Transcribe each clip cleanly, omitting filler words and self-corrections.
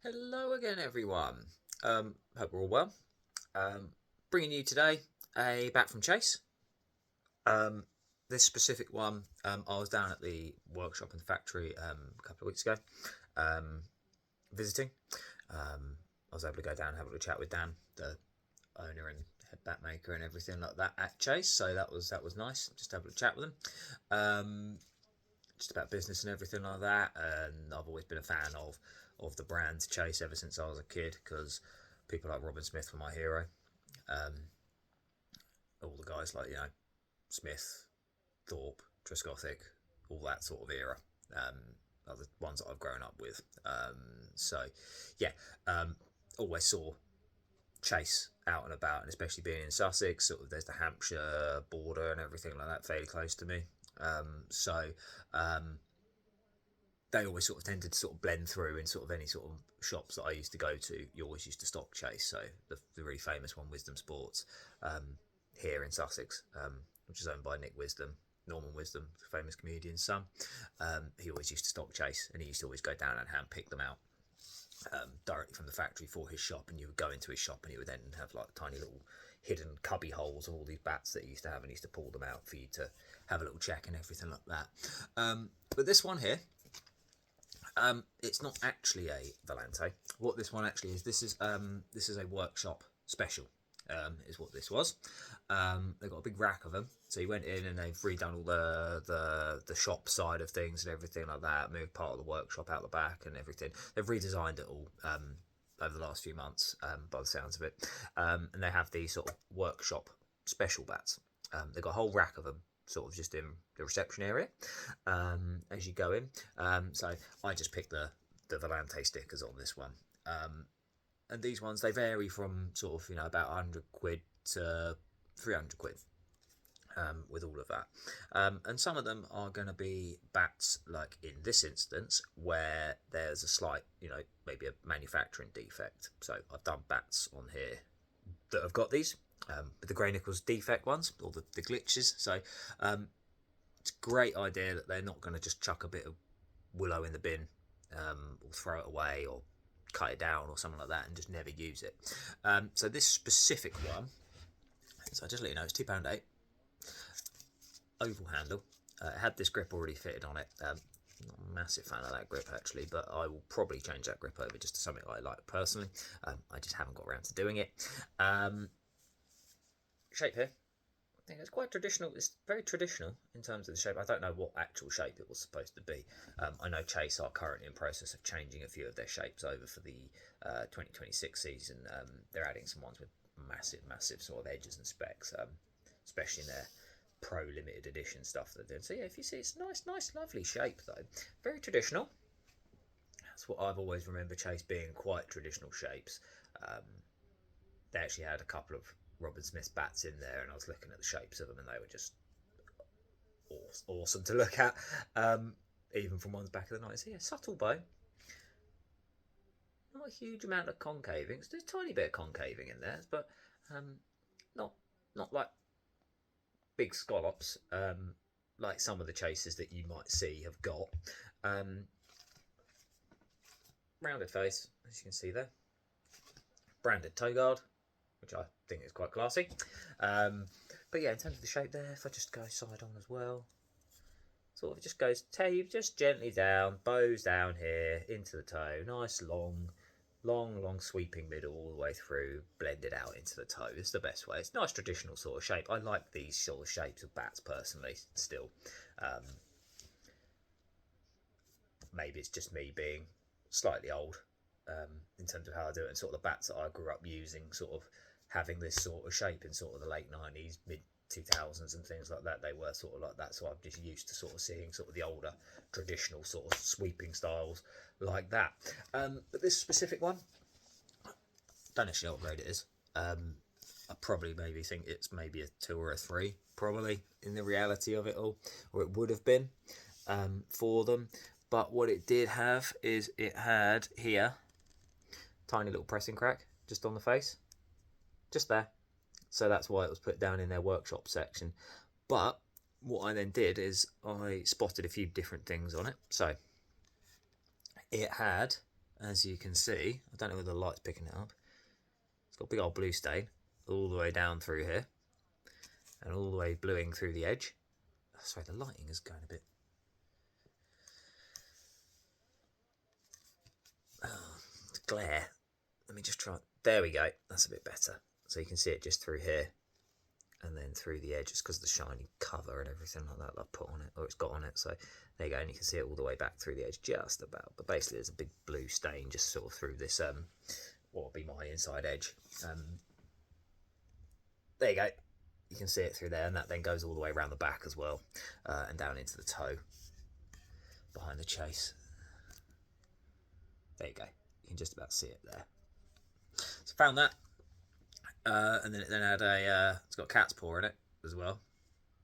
Hello again, everyone. Hope we're all well. Um, Bringing you today a bat from Chase. Um, this specific one, I was down at the workshop in the factory a couple of weeks ago, um, visiting. I was able to go down and have a little chat with Dan, the owner and head bat maker and everything like that at Chase. So that was nice. Just to have a little chat with him. Um, just about business and everything like that. And I've always been a fan of the brand Chase ever since I was a kid because people like Robin Smith were my hero. Um, all the guys like Smith, Thorpe, Trescothick, all that sort of era. Um, are the ones that I've grown up with. So yeah, always saw Chase out and about, and especially being in Sussex, sort of there's the Hampshire border and everything like that, fairly close to me. So um, they always sort of tended to sort of blend through in sort of any sort of shops that I used to go to. You always used to stock Chase, so the really famous one, Wisdom Sports, here in Sussex, which is owned by Nick Wisdom, Norman Wisdom, the famous comedian's son. He always used to stock Chase, and he used to always go down and hand pick them out directly from the factory for his shop. And you would go into his shop, and he would then have like tiny little hidden cubby holes of all these bats that he used to have, and he used to pull them out for you to have a little check and everything like that. But this one here, it's not actually a Volante. What this one actually is, this is a workshop special. Is what this was. They got a big rack of them, so you went in and they've redone all the shop side of things and everything like that. Moved part of the workshop out the back and everything. They've redesigned it all over the last few months, by the sounds of it. And they have these sort of workshop special bats. They've got a whole rack of them sort of just in the reception area as you go in. So I just picked the Volante stickers on this one. And these ones, they vary from sort of about 100 quid to 300 quid. With all of that, and some of them are going to be bats like in this instance where there's a slight, maybe a manufacturing defect. So I've done bats on here that have got these, with the Grey Nichols defect ones, or the glitches. So it's a great idea that they're not going to just chuck a bit of willow in the bin, or throw it away, or cut it down or something like that and just never use it. So this specific one, so just let you know, it's £2.8, oval handle. It had this grip already fitted on it. Not a massive fan of that grip actually, but I will probably change that grip over just to something I like personally. I just haven't got around to doing it. Shape here, I think it's quite traditional. It's very traditional in terms of the shape. I don't know what actual shape it was supposed to be. I know Chase are currently in process of changing a few of their shapes over for the 2026 season. They're adding some ones with massive sort of edges and specks, especially in their pro limited edition stuff they're doing. So yeah, if you see, it's nice, lovely shape though. Very traditional. That's what I've always remembered Chase being, quite traditional shapes. Um, they actually had a couple of Robin Smith bats in there, and I was looking at the shapes of them, and they were just awesome to look at. Even from ones back in the 90s. So yeah, subtle bow. Not a huge amount of concaving. So there's a tiny bit of concaving in there, but not like big scallops, like some of the chases that you might see have got. Rounded face, as you can see there. Branded toe guard, which I think is quite classy. But yeah, in terms of the shape there, if I just go side on as well, sort of just goes tape just gently down, bows down here into the toe, nice long sweeping middle all the way through, blended out into the toe. It's the best way. It's a nice traditional sort of shape. I like these sort of shapes of bats personally still. Maybe it's just me being slightly old, in terms of how I do it, and sort of the bats that I grew up using, sort of having this sort of shape in sort of the late 90s, mid 2000s and things like that. They were sort of like that, so I'm just used to sort of seeing sort of the older traditional sort of sweeping styles like that. But this specific one, don't actually know what grade it is. I probably maybe think it's maybe a 2 or a 3, probably, in the reality of it all, or it would have been, for them. But what it did have is it had here tiny little pressing crack just on the face, just there. So that's why it was put down in their workshop section. But what I then did is I spotted a few different things on it. So it had as you can see, I don't know whether the light's picking it up. It's got a big old blue stain all the way down through here and all the way bluing through the edge. Sorry, the lighting is going a bit... Oh, it's glare. Let me just try. There we go. That's a bit better. So you can see it just through here and then through the edge, just because of the shiny cover and everything like that I've put on it, or it's got on it. So there you go, and you can see it all the way back through the edge, just about. But basically, there's a big blue stain just sort of through this what will be my inside edge. There you go. You can see it through there, and that then goes all the way around the back as well, and down into the toe behind the chase. There you go. You can just about see it there. So found that, and then it then had a it's got a cat's paw in it as well.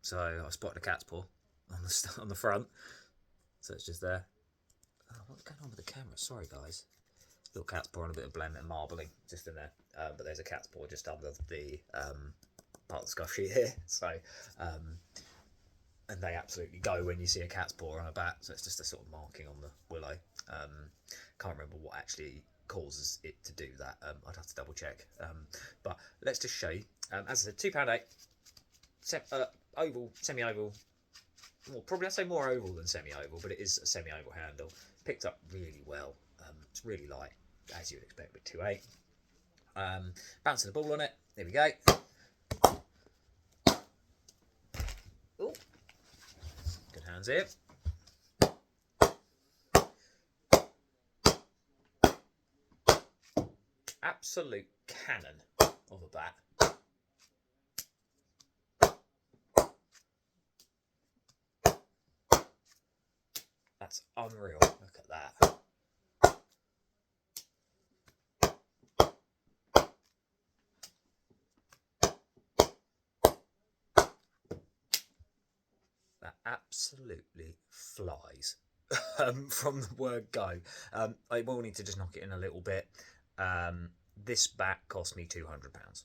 So I spotted a cat's paw on the front. So it's just there. Oh, what's going on with the camera? Sorry guys. Little cat's paw and a bit of blend and marbling just in there. But there's a cat's paw just under the part of the scuff sheet here. So and they absolutely go when you see a cat's paw on a bat. So it's just a sort of marking on the willow. Can't remember what actually causes it to do that. I'd have to double check. But let's just show you. As I said, £2.8, oval, semi-oval. Well, probably I'd say more oval than semi-oval, but it is a semi-oval handle. Picked up really well. It's really light, as you would expect with 2.8. Bouncing the ball on it. There we go. Ooh. Good hands here. Absolute cannon of a bat. That's unreal. Look at that. That absolutely flies from the word go. I will need to just knock it in a little bit. This bat cost me £200,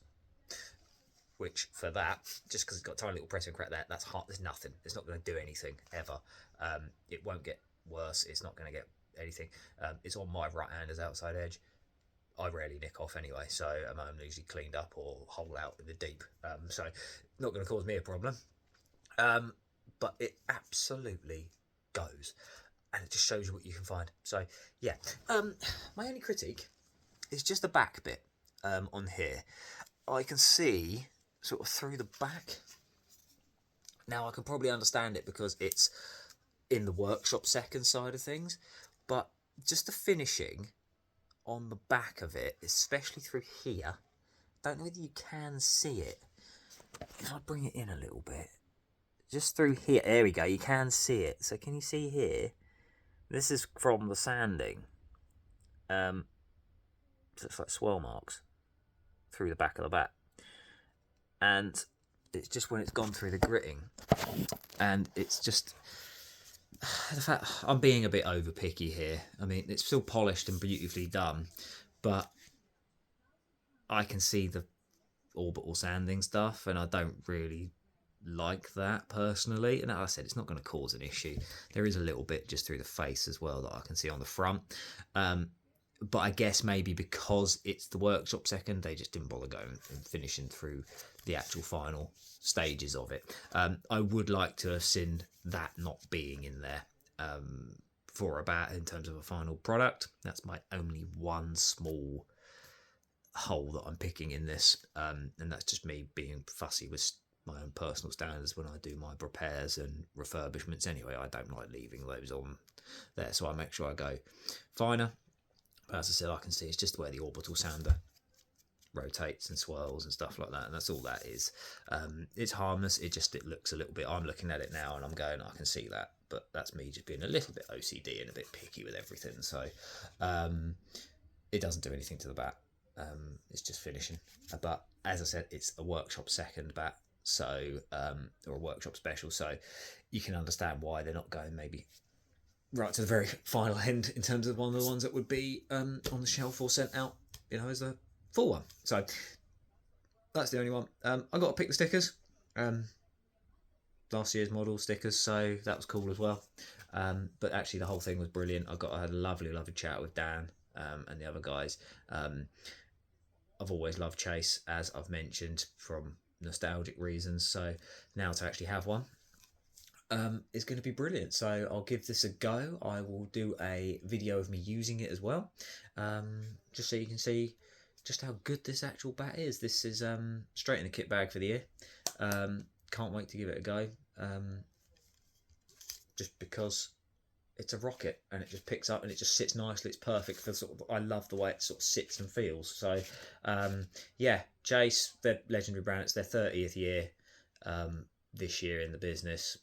which for that, just because it's got a tiny little pressing crack there, that's hard. There's nothing. It's not going to do anything ever. It won't get worse. It's not going to get anything. It's on my right-hander's outside edge. I rarely nick off anyway, so I'm usually cleaned up or hole out in the deep. So not going to cause me a problem. But it absolutely goes, and it just shows you what you can find. So yeah, my only critique is just the back bit on here. I can see sort of through the back. Now I can probably understand it because it's in the workshop second side of things, but just the finishing on the back of it, especially through here, don't know whether you can see it. If I bring it in a little bit, just through here, there we go, you can see it. So can you see here? This is from the sanding. So it's like swirl marks through the back of the bat, and it's just when it's gone through the gritting, and it's just the fact I'm being a bit over picky here. I mean, it's still polished and beautifully done, but I can see the orbital sanding stuff, and I don't really like that personally. And as I said, it's not going to cause an issue. There is a little bit just through the face as well that I can see on the front. But I guess maybe because it's the workshop second, they just didn't bother going and finishing through the actual final stages of it. I would like to have seen that not being in there for a bat in terms of a final product. That's my only one small hole that I'm picking in this. And that's just me being fussy with my own personal standards when I do my repairs and refurbishments anyway. I don't like leaving those on there, so I make sure I go finer. But as I said, I can see it's just where the orbital sander rotates and swirls and stuff like that, and that's all that is. It's harmless. It looks a little bit. I'm looking at it now and I'm going, I can see that, but that's me just being a little bit OCD and a bit picky with everything. So it doesn't do anything to the bat. It's just finishing. But as I said, it's a workshop second bat, so or a workshop special, so you can understand why they're not going maybe right to the very final end in terms of one of the ones that would be on the shelf or sent out, as a full one. So that's the only one. I got to pick the stickers, last year's model stickers, so that was cool as well. But actually the whole thing was brilliant. I had a lovely chat with Dan and the other guys. I've always loved Chase, as I've mentioned, from nostalgic reasons. So now to actually have one is going to be brilliant. So I'll give this a go. I will do a video of me using it as well, just so you can see just how good this actual bat is. This is straight in the kit bag for the year. Can't wait to give it a go, just because it's a rocket and it just picks up and it just sits nicely. It's perfect for sort of, I love the way it sort of sits and feels. So yeah, Chase, they're legendary brand. It's their 30th year this year in the business.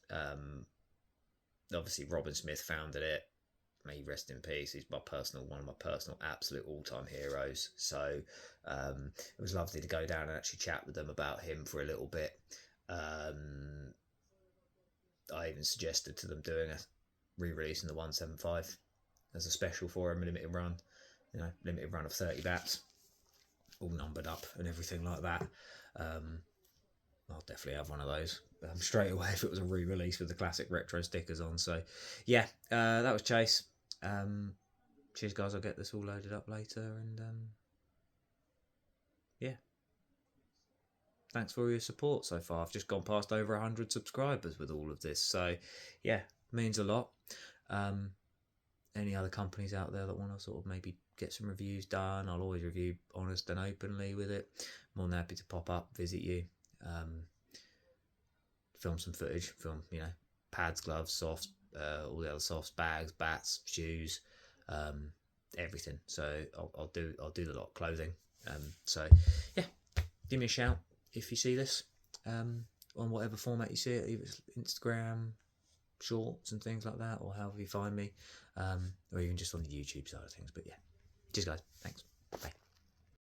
Obviously Robin Smith founded it. May he rest in peace. He's one of my personal absolute all-time heroes. So it was lovely to go down and actually chat with them about him for a little bit. I even suggested to them doing a re-releasing the 175 as a special for him, limited run, limited run of 30 bats, all numbered up and everything like that. I'll definitely have one of those straight away if it was a re-release with the classic retro stickers on. So yeah, that was Chase. Cheers guys, I'll get this all loaded up later, and yeah, thanks for all your support so far. I've just gone past over 100 subscribers with all of this, so yeah, means a lot. Any other companies out there that want to sort of maybe get some reviews done, I'll always review honest and openly with it. More than happy to pop up, visit you, film some footage, film, pads, gloves, softs, all the other softs, bags, bats, shoes, everything. So I'll do the lot, clothing. So yeah, give me a shout if you see this on whatever format you see it, either it's Instagram, shorts and things like that, or however you find me, or even just on the YouTube side of things. But yeah, cheers guys, thanks.